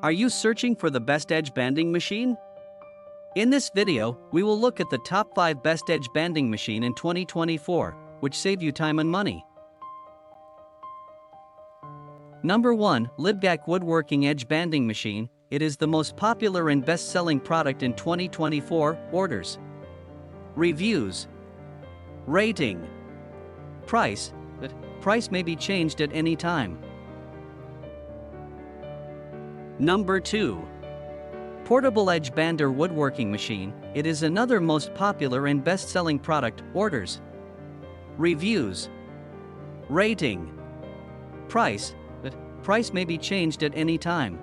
Are you searching for the best edge banding machine? In this video, we will look at the top 5 best edge banding machine in 2024, which save you time and money. Number 1, LYBGACNC Woodworking Edge Banding Machine. It is the most popular and best-selling product in 2024. Orders, reviews, rating, price. Price may be changed at any time. Number 2. Portable Edge Bander Woodworking Machine. It is another most popular and best-selling product. Orders, reviews, rating, price. Price may be changed at any time.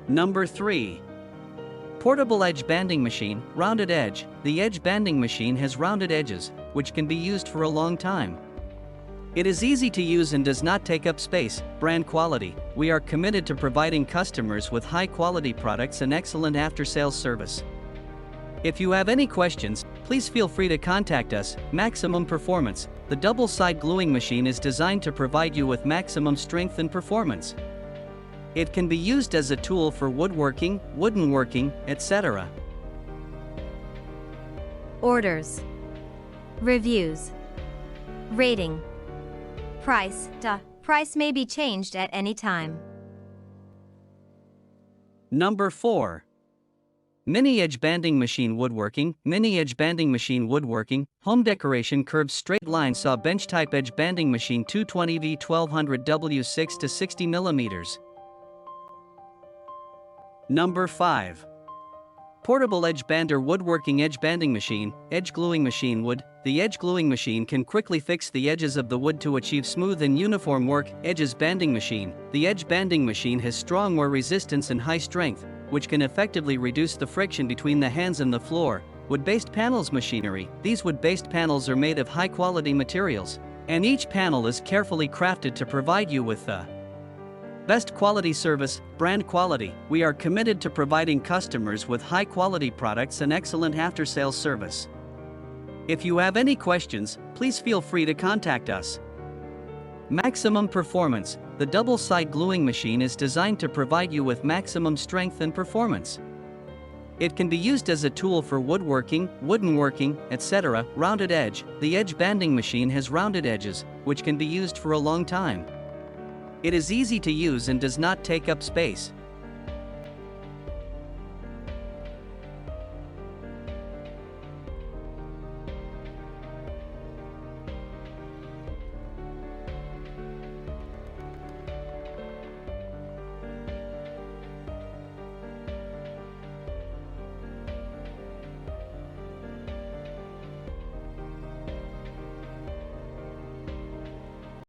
Number 3. Portable Edge Banding Machine, Rounded Edge. The edge banding machine has rounded edges, which can be used for a long time. It is easy to use and does not take up space. Brand quality. We are committed to providing customers with high-quality products and excellent after-sales service. If you have any questions, please feel free to contact us. Maximum performance. The double-side gluing machine is designed to provide you with maximum strength and performance. It can be used as a tool for woodworking, wooden working, etc. Orders, reviews, rating, price. Price may be changed at any time. Number 4. Mini Edge Banding Machine Woodworking. Mini Edge Banding Machine Woodworking, Home Decoration Curved Straight Line Saw Bench Type Edge Banding Machine 220V 1200W 6 to 60 mm. Number 5. Portable Edge Bander Woodworking Edge Banding Machine, Edge Gluing Machine Wood. The edge gluing machine can quickly fix the edges of the wood to achieve smooth and uniform work. Edges Banding Machine. The edge banding machine has strong wear resistance and high strength, which can effectively reduce the friction between the hands and the floor. Wood-based panels machinery. These wood-based panels are made of high-quality materials, and each panel is carefully crafted to provide you with the best quality service. Brand quality. We are committed to providing customers with high-quality products and excellent after-sales service. If you have any questions, please feel free to contact us. Maximum performance. The double-side gluing machine is designed to provide you with maximum strength and performance. It can be used as a tool for woodworking, wooden working, etc. Rounded edge. The edge banding machine has rounded edges, which can be used for a long time. It is easy to use and does not take up space.